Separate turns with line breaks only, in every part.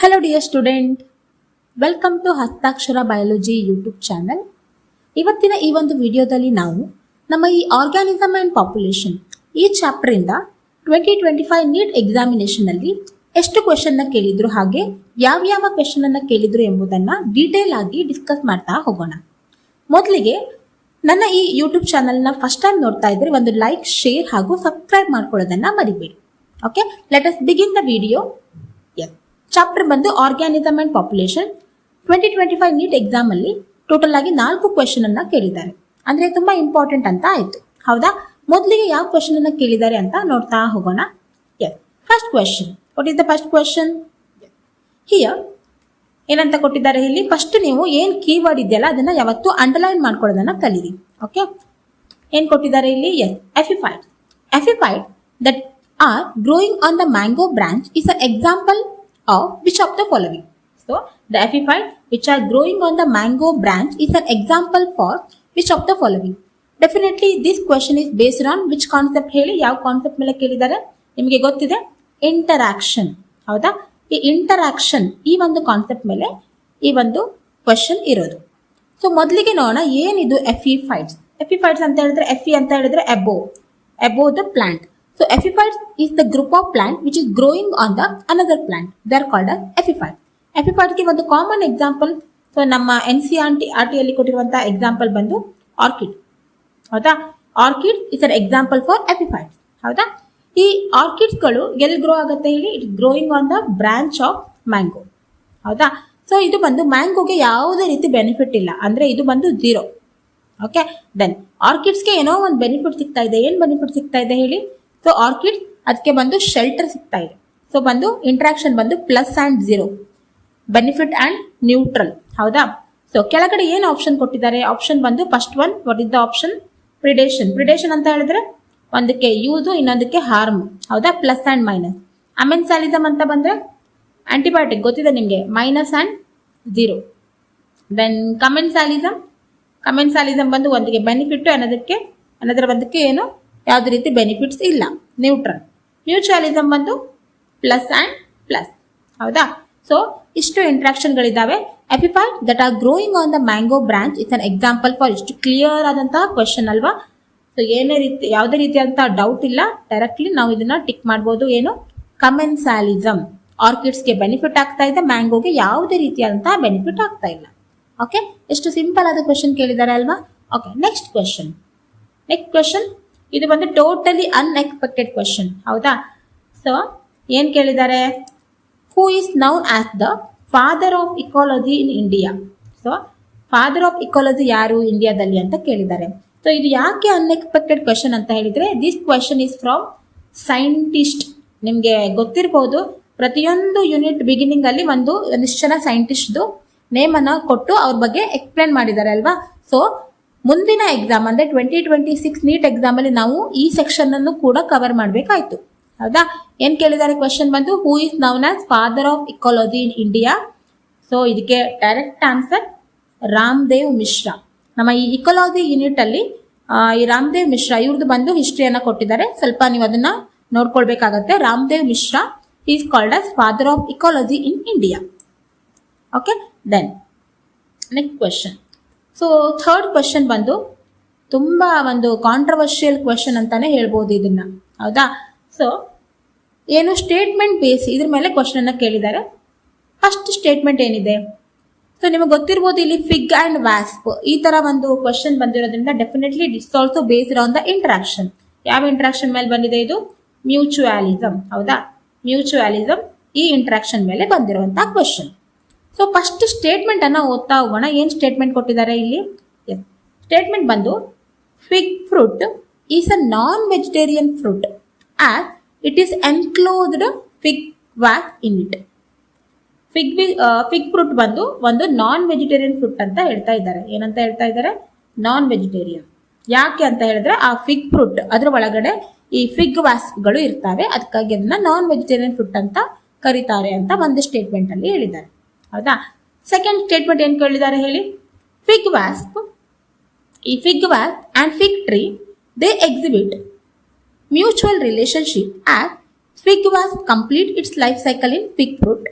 Hello dear student, welcome to ಹಸ್ತಾಕ್ಷರ biology YouTube channel. ಇವತ್ತಿನ ಈ ಒಂದು ವಿಡಿಯೋದಲ್ಲಿ ನಾವು ನಮ್ಮ ಈ ಆರ್ಗ್ಯಾನಿಸಮ್ ಆ್ಯಂಡ್ ಪಾಪ್ಯುಲೇಷನ್ ಈ ಚಾಪ್ಟರಿಂದ 2025 ನೀಟ್ ಎಕ್ಸಾಮಿನೇಷನಲ್ಲಿ ಎಷ್ಟು ಕ್ವೆಶನ್ನ ಕೇಳಿದ್ರು ಹಾಗೆ ಯಾವ್ಯಾವ ಕ್ವೆಶನನ್ನು ಕೇಳಿದ್ರು ಎಂಬುದನ್ನು ಡೀಟೇಲ್ ಆಗಿ ಡಿಸ್ಕಸ್ ಮಾಡ್ತಾ ಹೋಗೋಣ. ಮೊದಲಿಗೆ ನನ್ನ ಈ ಯೂಟ್ಯೂಬ್ ಚಾನಲ್ನ ಫಸ್ಟ್ ಟೈಮ್ ನೋಡ್ತಾ ಇದ್ರೆ ಒಂದು ಲೈಕ್, ಶೇರ್ ಹಾಗೂ ಸಬ್ಸ್ಕ್ರೈಬ್ ಮಾಡ್ಕೊಳ್ಳೋದನ್ನ ಮರಿಬೇಡಿ. Okay, let us begin the video. Chapter ಬಂದು organism and population. 2025 NEET exam ಅಲ್ಲಿ ಟೋಟಲ್ ಆಗಿ 4 ಕ್ವೆಶನ್ ಅನ್ನ ಕೇಳಿದ್ದಾರೆ. ಅಂದ್ರೆ ತುಂಬಾ ಇಂಪಾರ್ಟೆಂಟ್ ಅಂತ ಆಯ್ತು, ಹೌದಾ? ಮೊದಲಿಗೆ ಯಾವ ಕ್ವೆಶನ್ ಅನ್ನ ಕೇಳಿದ್ದಾರೆ ಅಂತ ನೋಡ್ತಾ ಹೋಗೋಣ. First question, what is the first question here? ಏನಂತ ಕೊಟ್ಟಿದ್ದಾರೆ ಇಲ್ಲಿ? ಫಸ್ಟ್ ನೀವು ಏನ್ ಕೀವರ್ಡ್ ಇದೆಯಲ್ಲ ಅದನ್ನ ಯಾವತ್ತು ಅಂಡರ್ಲೈನ್ ಮಾಡ್ಕೊಳ್ಳೋದನ್ನ ಕಲೀರಿ. ಓಕೆ, ಏನ್ ಕೊಟ್ಟಿದ್ದಾರೆ ಇಲ್ಲಿ? Epiphyte. Epiphyte that are growing on the mango branch is an example of which of the following? So the epiphyte which are growing on the mango branch is an example for which of the following? Definitely this question is based on which concept ಹೇಳಿ? ಯಾವ concept ಮೇಲೆ ಕೇಳಿದ್ದಾರೆ ನಿಮಗೆ ಗೊತ್ತಿದೆ? Interaction, ಹೌದಾ? ಈ interaction ಈ ಒಂದು ಕಾನ್ಸೆಪ್ಟ್ ಮೇಲೆ ಈ ಒಂದು ಕ್ವೆಶನ್ ಇರೋದು. ಸೊ ಮೊದಲಿಗೆ ನೋಡೋಣ ಏನಿದು ಎಫಿಫೈಟ್ಸ್. ಎಫಿಫೈಟ್ಸ್ ಅಂತ ಹೇಳಿದ್ರೆ ಎಫಿ ಅಂತ ಹೇಳಿದ್ರೆ above the plant. So epiphytes is the group of plant which is growing on the another plant. They are called as epiphyte. Epiphyte ಗೆ ಒಂದು ಕಾಮನ್ ಎಕ್ಸಾಂಪಲ್, ಸೊ ನಮ್ಮ NCERT ಅಲ್ಲಿ ಕೊಟ್ಟಿರುವಂತಹ ಎಕ್ಸಾಂಪಲ್ ಬಂದು ಆರ್ಕಿಡ್, ಹೌದಾ? Orchid is an example for epiphytes, ಹೌದಾ? ಈ orchids ಗಳು ಎಲ್ಲಿ ಗ್ರೋ ಆಗುತ್ತೆ ಹೇಳಿ? It growing on the branch of mango, ಹೌದಾ? ಸೊ ಇದು ಬಂದು ಮ್ಯಾಂಗೋಗೆ ಯಾವುದೇ ರೀತಿ ಬೆನಿಫಿಟ್ ಇಲ್ಲ, ಅಂದ್ರೆ ಇದು ಬಂದು 0. ಓಕೆ, ದೆನ್ ಆರ್ಕಿಡ್ಸ್ಗೆ ಏನೋ ಒಂದು ಬೆನಿಫಿಟ್ ಸಿಗ್ತಾ ಇದೆ. ಏನ್ ಬೆನಿಫಿಟ್ ಸಿಗ್ತಾ ಇದೆ ಹೇಳಿ? ಸೊ ಆರ್ಕಿಡ್ ಅದಕ್ಕೆ ಬಂದು ಶೆಲ್ಟರ್ ಸಿಗ್ತಾ ಇದೆ. ಸೊ ಬಂದು ಇಂಟ್ರಾಕ್ಷನ್ ಬಂದು plus and 0, benefit and neutral, ಹೌದಾ? ಸೊ ಕೆಳಗಡೆ ಏನು ಆಪ್ಷನ್ ಕೊಟ್ಟಿದ್ದಾರೆ? ಆಪ್ಷನ್ ಬಂದು first one, what is the option? Predation. Predation ಅಂತ ಹೇಳಿದ್ರೆ ಒಂದಕ್ಕೆ ಯೂಸ್, ಇನ್ನೊಂದಕ್ಕೆ ಹಾರ್ಮ್, ಹೌದಾ? Plus and minus. ಅಮೆನ್ಸಾಲಿಸಮ್ ಅಂತ ಬಂದ್ರೆ ಆಂಟಿಬಯೋಟಿಕ್, ಗೊತ್ತಿದೆ ನಿಮಗೆ, ಮೈನಸ್ ಅಂಡ್ 0. ದೆನ್ ಕಮೆನ್ಸಾಲಿಸಮ್ ಬಂದು ಒಂದಿಗೆ ಬೆನಿಫಿಟ್, ಅನ್ನೋದರ ಒಂದಕ್ಕೆ ಏನು ಯಾವುದೇ ರೀತಿ ಬೆನಿಫಿಟ್ಸ್ ಇಲ್ಲ, ನ್ಯೂಟ್ರಲ್. ಮ್ಯೂಚುವಲಿಸಮ್ ಬಂದು ಪ್ಲಸ್ ಅಂಡ್ ಪ್ಲಸ್, ಹೌದಾ? ಸೊ ಇಷ್ಟು ಇಂಟ್ರಾಕ್ಷನ್ಗಳಿದ್ದಾವೆ. Epiphyte that are growing on the mango branch is an example for. ಇಷ್ಟು ಕ್ಲಿಯರ್ ಆದಂತಹ ಕ್ವೆಶನ್ ಅಲ್ವಾ? ಸೊ ಯಾವುದೇ ರೀತಿಯಾದಂತಹ ಡೌಟ್ ಇಲ್ಲ, ಡೈರೆಕ್ಟ್ಲಿ ನಾವು ಇದನ್ನ ಟಿಕ್ ಮಾಡ್ಬೋದು. ಏನು? ಕಮೆನ್ಸಾಲಿಸಮ್ ಆರ್ಕಿಡ್ಸ್ಗೆ ಬೆನಿಫಿಟ್ ಆಗ್ತಾ ಇದೆ, ಮ್ಯಾಂಗೋಗೆ ಯಾವುದೇ ರೀತಿಯಾದಂತಹ ಬೆನಿಫಿಟ್ ಆಗ್ತಾ ಇಲ್ಲ. ಓಕೆ, ಎಷ್ಟು ಸಿಂಪಲ್ ಆದ ಕ್ವೆಶನ್ ಕೇಳಿದ್ದಾರೆ ಅಲ್ವಾ? Okay, next question. ಇದು ಬಂದು ಟೋಟಲಿ ಅನ್ಎಕ್ಸ್ಪೆಕ್ಟೆಡ್ ಕ್ವೆಶನ್, ಹೌದಾ? ಸೊ ಏನ್ ಕೇಳಿದ್ದಾರೆ? Who is known as the father of ecology in India? So father of ecology ಯಾರು ಇಂಡಿಯಾದಲ್ಲಿ ಅಂತ ಕೇಳಿದ್ದಾರೆ. ಸೊ ಇದು ಯಾಕೆ ಅನ್ಎಕ್ಸ್ಪೆಕ್ಟೆಡ್ ಕ್ವೆಶನ್ ಅಂತ ಹೇಳಿದ್ರೆ, this question is from scientist. ನಿಮ್ಗೆ ಗೊತ್ತಿರಬಹುದು, ಪ್ರತಿಯೊಂದು ಯೂನಿಟ್ ಬಿಗಿನಿಂಗ್ ಅಲ್ಲಿ ಒಂದಿಷ್ಟು ಜನ ಸೈಂಟಿಸ್ಟ್ ನೇಮ್ ಅನ್ನ ಕೊಟ್ಟು ಅವ್ರ ಬಗ್ಗೆ ಎಕ್ಸ್ಪ್ಲೇನ್ ಮಾಡಿದ್ದಾರೆ ಅಲ್ವಾ? ಸೊ ಮುಂದಿನ ಎಕ್ಸಾಮ್ ಅಂದ್ರೆ 2026 ನೀಟ್ ಎಕ್ಸಾಮ್ ಅಲ್ಲಿ ನಾವು ಈ ಸೆಕ್ಷನ್ ಅನ್ನು ಕೂಡ ಕವರ್ ಮಾಡಬೇಕಾಯ್ತು, ಹೌದಾ? ಏನ್ ಕೇಳಿದ್ದಾರೆ ಕ್ವೆಶನ್ ಬಂದು? Who is known as father of ecology in India? So ಇದಕ್ಕೆ ಡೈರೆಕ್ಟ್ ಆನ್ಸರ್ ರಾಮದೇವ್ ಮಿಶ್ರಾ. ನಮ್ಮ ಈ ಇಕಾಲಜಿ ಯೂನಿಟ್ ಅಲ್ಲಿ ಈ ರಾಮದೇವ್ ಮಿಶ್ರಾ ಇವ್ರದ್ದು ಬಂದು ಹಿಸ್ಟ್ರಿಯನ್ನ ಕೊಟ್ಟಿದ್ದಾರೆ, ಸ್ವಲ್ಪ ನೀವು ಅದನ್ನ ನೋಡ್ಕೊಳ್ಬೇಕಾಗತ್ತೆ. Ramdev Mishra is called as father of ecology in India. Okay, then next question. So third question ಬಂದು ತುಂಬಾ ಒಂದು ಕಾಂಟ್ರವರ್ಷಿಯಲ್ ಕ್ವೆಶನ್ ಅಂತಾನೆ ಹೇಳ್ಬೋದು ಇದನ್ನ, ಹೌದಾ? ಸೊ ಏನು ಸ್ಟೇಟ್ಮೆಂಟ್ ಬೇಸ್ ಇದ್ರ ಮೇಲೆ ಕ್ವೆಶನ್ ಅನ್ನ ಕೇಳಿದ್ದಾರೆ. ಫಸ್ಟ್ ಸ್ಟೇಟ್ಮೆಂಟ್ ಏನಿದೆ? ಸೊ ನಿಮಗೆ ಗೊತ್ತಿರ್ಬೋದು, ಇಲ್ಲಿ ಫಿಗ್ ಅಂಡ್ ವ್ಯಾಸ್ಪ್ ಈ ತರ ಒಂದು ಕ್ವೆಶನ್ ಬಂದಿರೋದ್ರಿಂದ definitely it's also based on the interaction. ಯಾವ ಇಂಟ್ರಾಕ್ಷನ್ ಮೇಲೆ ಬಂದಿದೆ ಇದು? ಮ್ಯೂಚುವಲಿಸಮ್, ಹೌದಾ? ಮ್ಯೂಚುವಲಿಸಮ್ ಈ ಇಂಟ್ರಾಕ್ಷನ್ ಮೇಲೆ ಬಂದಿರುವಂತಹ ಕ್ವೆಶನ್. ಸೊ ಫಸ್ಟ್ ಸ್ಟೇಟ್ಮೆಂಟ್ ಅನ್ನ ಓದ್ತಾ ಹೋಗೋಣ. ಏನ್ ಸ್ಟೇಟ್ಮೆಂಟ್ ಕೊಟ್ಟಿದ್ದಾರೆ ಇಲ್ಲಿ? ಸ್ಟೇಟ್ಮೆಂಟ್ ಬಂದು fig fruit is a non vegetarian fruit as it is enclosed fig wax in it. Fig fruit ಬಂದು ಒಂದು ನಾನ್ ವೆಜಿಟೇರಿಯನ್ ಫ್ರೂಟ್ ಅಂತ ಹೇಳ್ತಾ ಇದ್ದಾರೆ. ಏನಂತ ಹೇಳ್ತಾ ಇದ್ದಾರೆ? Non vegetarian. ಯಾಕೆ ಅಂತ ಹೇಳಿದ್ರೆ ಆ ಫಿಗ್ ಫ್ರೂಟ್ ಅದ್ರ ಒಳಗಡೆ ಈ ಫಿಗ್ ವ್ಯಾಕ್ಸ್ಗಳು ಇರ್ತವೆ, ಅದಕ್ಕಾಗಿ ಅದನ್ನ ನಾನ್ ವೆಜಿಟೇರಿಯನ್ ಫ್ರೂಟ್ ಅಂತ ಕರೀತಾರೆ ಅಂತ ಒಂದು ಸ್ಟೇಟ್ಮೆಂಟ್ ಅಲ್ಲಿ ಹೇಳಿದ್ದಾರೆ, ಹೌದಾ? ಸೆಕೆಂಡ್ ಸ್ಟೇಟ್ಮೆಂಟ್ ಏನ್ ಕೇಳಿದ್ದಾರೆ ಹೇಳಿ? ಫಿಗ್ ವ್ಯಾಸ್ಪ್, ಈ fig wasp and fig tree they exhibit mutual relationship as fig wasp complete its life cycle in fig fruit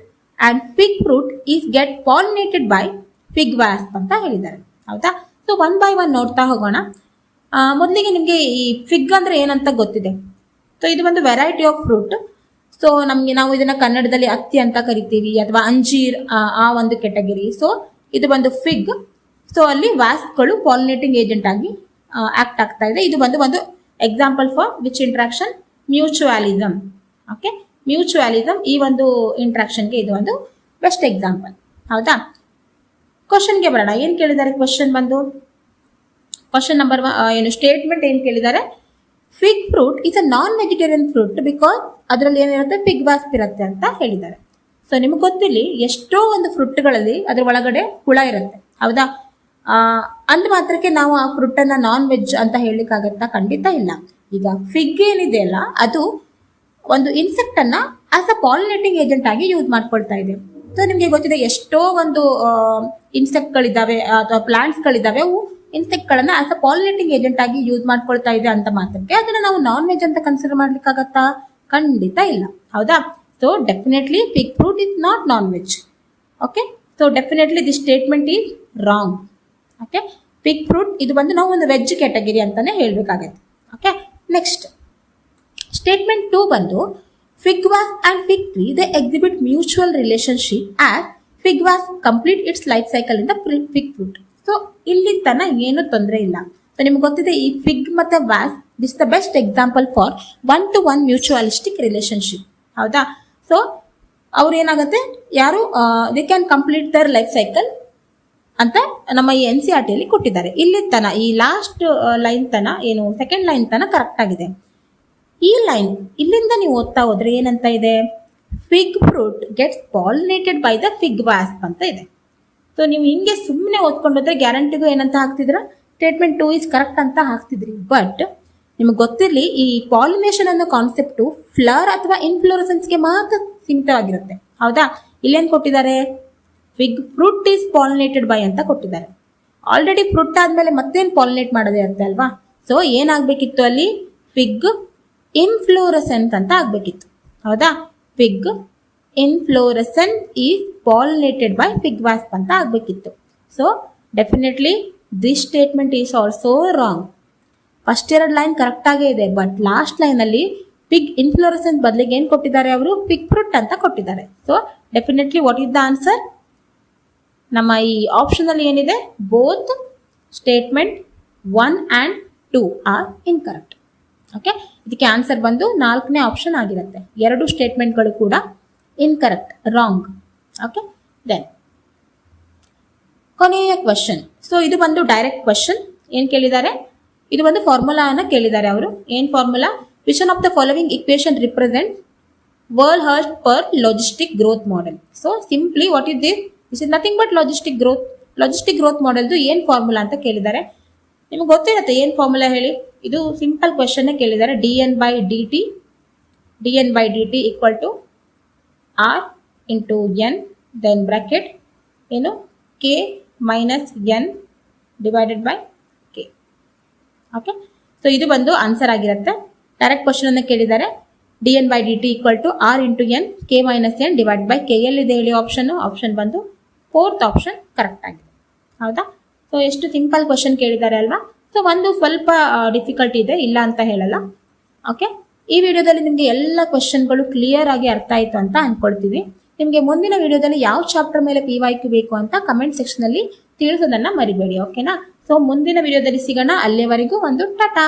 and fig fruit is get pollinated by fig wasp ಅಂತ ಹೇಳಿದ್ದಾರೆ. ಹೌದಾ? So one by one ನೋಡ್ತಾ ಹೋಗೋಣ. ಮೊದಲಿಗೆ ನಿಮಗೆ ಈ fig ಅಂದ್ರೆ ಏನಂತ ಗೊತ್ತಿದೆ. ಸೊ ಇದು ಒಂದು ವೆರೈಟಿ ಆಫ್ ಫ್ರೂಟ್. ಸೊ ನಾವು ಇದನ್ನ ಕನ್ನಡದಲ್ಲಿ ಅತ್ತಿ ಅಂತ ಕರಿತೀವಿ ಅಥವಾ ಅಂಜೀರ್ ಆ ಒಂದು ಕೆಟಗರಿ. ಸೊ ಇದು ಒಂದು ಫಿಗ್. ಸೊ ಅಲ್ಲಿ ವಾಸ್ಪ್ಗಳು ಪಾಲಿನೇಟಿಂಗ್ ಏಜೆಂಟ್ ಆಗಿ ಆಕ್ಟ್ ಆಗ್ತಾ ಇದೆ. ಇದು ಒಂದು example for which interaction? Mutualism. Okay, mutualism ಈ ಒಂದು ಇಂಟ್ರಾಕ್ಷನ್ಗೆ ಇದು ಒಂದು ಬೆಸ್ಟ್ ಎಕ್ಸಾಂಪಲ್. ಹೌದಾ? ಕ್ವಶನ್ಗೆ ಬರೋಣ. ಏನ್ ಕೇಳಿದ್ದಾರೆ ಕ್ವಶನ್ ಕ್ವಶನ್ ನಂಬರ್ ಸ್ಟೇಟ್ಮೆಂಟ್ ಏನ್ ಕೇಳಿದ್ದಾರೆ? Fig fruit is a non vegetarian fruit because ಅದರಲ್ಲಿ ಏನಿರುತ್ತೆ? ಫಿಗ್ ವಾಸ್ಪ್ ಇರುತ್ತೆ ಅಂತ ಹೇಳಿದ್ದಾರೆ. ಸೊ ನಿಮ್ಗೆ ಗೊತ್ತಿಲ್ಲಿ ಎಷ್ಟೋ ಒಂದು ಫ್ರೂಟ್ಗಳಲ್ಲಿ ಅದ್ರ ಒಳಗಡೆ ಹುಳ ಇರುತ್ತೆ. ಹೌದಾ? ಅಂದ ಮಾತ್ರಕ್ಕೆ ನಾವು ಆ ಫ್ರೂಟ್ ಅನ್ನ ನಾನ್ ವೆಜ್ ಅಂತ ಹೇಳಲಿಕ್ಕಾಗತ್ತಾ? ಖಂಡಿತ ಇಲ್ಲ. ಈಗ ಫಿಗ್ ಏನಿದೆ ಅಲ್ಲ, ಅದು ಒಂದು ಇನ್ಸೆಕ್ಟ್ ಅನ್ನ ಆಸ್ ಅ ಪಾಲಿನೇಟಿಂಗ್ ಏಜೆಂಟ್ ಆಗಿ ಯೂಸ್ ಮಾಡ್ಕೊಳ್ತಾ ಇದೆ. ಸೊ ನಿಮ್ಗೆ ಗೊತ್ತಿದೆ ಎಷ್ಟೋ ಒಂದು ಇನ್ಸೆಕ್ಟ್ ಗಳಿದ್ದಾವೆ ಅಥವಾ ಪ್ಲಾಂಟ್ಸ್ ಗಳಿದ್ದಾವೆ, ಅವು ಇನ್ಸೆಕ್ಟ್ ಗಳನ್ನ ಆಸ್ ಅ ಪಾಲಿನೇಟಿಂಗ್ ಏಜೆಂಟ್ ಆಗಿ ಯೂಸ್ ಮಾಡ್ಕೊಳ್ತಾ ಇದೆ ಅಂತ ಮಾತ್ರಕ್ಕೆ ಅದನ್ನ ನಾವು ನಾನ್ ವೆಜ್ ಅಂತ ಕನ್ಸಿಡರ್ ಮಾಡ್ಲಿಕ್ಕಾಗತ್ತಾ? ಖಂಡಿತ ಇಲ್ಲ. ಹೌದಾ? So definitely fig fruit is not non veg. Okay, so definitely this statement is wrong. Okay, fig fruit ಇದು ನಾವು ಒಂದು ವೆಜ್ ಕ್ಯಾಟಗರಿ ಅಂತಾನೆ ಹೇಳ್ಬೇಕಾಗತ್ತೆ. Okay, next statement 2 fig wasp and fig tree they exhibit mutual relationship as fig wasp complete its life cycle in the fig fruit. So ಇಲ್ಲಿ ತನ ಏನು ತೊಂದರೆ ಇಲ್ಲ. ಸೊ ನಿಮ್ಗೆ ಗೊತ್ತಿದೆ ಈ ಫಿಗ್ ಮತ್ತೆ wasp this the best example for 1-to-1 mutualistic relationship. ಹೌದಾ? ಸೊ ಅವ್ರು ಏನಾಗುತ್ತೆ, ಯಾರು they can complete their life cycle ಅಂತ ನಮ್ಮ ಈ NCERT ಅಲ್ಲಿ ಕೊಟ್ಟಿದ್ದಾರೆ. ಇಲ್ಲಿ ತನ ಈ ಲಾಸ್ಟ್ ಲೈನ್ ತನ ಏನು ಸೆಕೆಂಡ್ ಲೈನ್ ತನ ಕರೆಕ್ಟ್ ಆಗಿದೆ. ಈ ಲೈನ್ ಇಲ್ಲಿಂದ ನೀವು ಓದ್ತಾ ಹೋದ್ರೆ ಏನಂತ ಇದೆ? Fig fruit gets pollinated by the fig wasp ಅಂತ ಇದೆ. ಸೊ ನೀವು ಹಿಂಗೆ ಸುಮ್ಮನೆ ಓದ್ಕೊಂಡೋದ್ರೆ ಗ್ಯಾರಂಟಿಗೂ ಏನಂತ ಹಾಕ್ತಿದ್ರ? ಸ್ಟೇಟ್ಮೆಂಟ್ 2 ಇಸ್ ಕರೆಕ್ಟ್ ಅಂತ ಹಾಕ್ತಿದ್ರಿ. ಬಟ್ ನಿಮ್ಗೆ ಗೊತ್ತಿರಲಿ, ಈ ಪಾಲಿನೇಷನ್ ಅನ್ನೋ ಕಾನ್ಸೆಪ್ಟು ಫ್ಲವರ್ ಅಥವಾ ಇನ್ಫ್ಲೋರೆಸೆನ್ಸ್ಗೆ ಮಾತ್ರ ಸೀಮಿತವಾಗಿರುತ್ತೆ. ಹೌದಾ? ಇಲ್ಲೇನ್ ಕೊಟ್ಟಿದ್ದಾರೆ? Fig fruit is pollinated by ಅಂತ ಕೊಟ್ಟಿದ್ದಾರೆ. ಆಲ್ರೆಡಿ ಫ್ರೂಟ್ ಆದ್ಮೇಲೆ ಮತ್ತೇನ್ ಪಾಲಿನೇಟ್ ಮಾಡೋದೇ ಇರುತ್ತೆ ಅಲ್ವಾ? ಸೊ ಏನಾಗ್ಬೇಕಿತ್ತು ಅಲ್ಲಿ? ಫಿಗ್ ಇನ್ಫ್ಲೋರೆಸೆಂಟ್ ಅಂತ ಆಗ್ಬೇಕಿತ್ತು. ಹೌದಾ? Fig inflorescent is pollinated by fig wasp ಅಂತ ಆಗ್ಬೇಕಿತ್ತು. So definitely this statement is also wrong. First 2 line correct ಆಗೇ ಇದೆ, ಬಟ್ ಲಾಸ್ಟ್ ಲೈನ್ ಅಲ್ಲಿ ಫಿಗ್ ಇನ್ಫ್ಲೋರೆಸೆನ್ಸ್ ಬದಲಿಗೆ ಏನ್ ಕೊಟ್ಟಿದ್ದಾರೆ ಅವರು? ಫಿಗ್ ಫ್ರೂಟ್ ಅಂತ ಕೊಟ್ಟಿದ್ದಾರೆ. So definitely what is the answer? ನಮ್ಮ ಈ ಆಪ್ಷನ್ ಅಲ್ಲಿ ಏನಿದೆ? Both statement 1 and 2 are incorrect. Okay, ಇದಕ್ಕೆ ಆನ್ಸರ್ ಬಂದು 4ನೇ ಆಪ್ಷನ್ ಆಗಿರುತ್ತೆ. 2 ಸ್ಟೇಟ್ಮೆಂಟ್ಗಳು ಕೂಡ ಇನ್ಕರೆಕ್ಟ್, ರಾಂಗ್. ಓಕೆ, ದೆನ್ ಕೊನೆಯ ಕ್ವಶನ್. ಸೊ ಇದು ಬಂದು ಡೈರೆಕ್ಟ್ ಕ್ವಶನ್. ಏನ್ ಕೇಳಿದ್ದಾರೆ? ಇದು ಒಂದು ಫಾರ್ಮುಲಾನ ಕೇಳಿದ್ದಾರೆ ಅವರು. ಏನ್ formula? Which of the following equation represent Verhulst Pearl logistic growth model. So simply what is this? This is nothing but logistic growth. Logistic growth ಮಾಡೆಲ್ದು ಏನ್ ಫಾರ್ಮುಲಾ ಅಂತ ಕೇಳಿದ್ದಾರೆ. ನಿಮ್ಗೆ ಗೊತ್ತಿರುತ್ತೆ ಏನ್ ಫಾರ್ಮುಲಾ ಹೇಳಿ? ಇದು ಸಿಂಪಲ್ ಕ್ವಶನ್ ಕೇಳಿದ್ದಾರೆ. dn by dt equal to r into n then bracket ಏನು k minus n divided by k. Okay, so ಇದು ಬಂದು ಆನ್ಸರ್ ಆಗಿರುತ್ತೆ. ಡೈರೆಕ್ಟ್ ಕ್ವಶನ್ ಅನ್ನ ಕೇಳಿದ್ದಾರೆ. dn by dt equal to r into n k minus n divide by k. ಎಲ್ಲಿದೆ ಹೇಳಿ option? Option ಬಂದು 4th option correct ಆಗಿದೆ. ಹೌದಾ? ಸೊ ಎಷ್ಟು ಸಿಂಪಲ್ ಕ್ವಶನ್ ಕೇಳಿದ್ದಾರೆ ಅಲ್ವಾ? ಸೊ ಒಂದು ಸ್ವಲ್ಪ ಡಿಫಿಕಲ್ಟಿ ಇದೆ, ಇಲ್ಲ ಅಂತ ಹೇಳಲ್ಲ. ಓಕೆ, ಈ ವಿಡಿಯೋದಲ್ಲಿ ನಿಮಗೆ ಎಲ್ಲ ಕ್ವಶನ್ಗಳು ಕ್ಲಿಯರ್ ಆಗಿ ಅರ್ಥ ಆಯ್ತು ಅಂತ ಅನ್ಕೊಳ್ತೀವಿ. ನಿಮಗೆ ಮುಂದಿನ ವಿಡಿಯೋದಲ್ಲಿ ಯಾವ ಚಾಪ್ಟರ್ ಮೇಲೆ PYQ ಬೇಕು ಅಂತ ಕಮೆಂಟ್ ಸೆಕ್ಷನ್ ಅಲ್ಲಿ ತಿಳಿಸೋದನ್ನ ಮರಿಬೇಡಿ. ಓಕೆನಾ? ಸೊ ಮುಂದಿನ ವಿಡಿಯೋದಲ್ಲಿ ಸಿಗೋಣ. ಅಲ್ಲಿವರೆಗೂ ಒಂದು ಟಾಟಾ.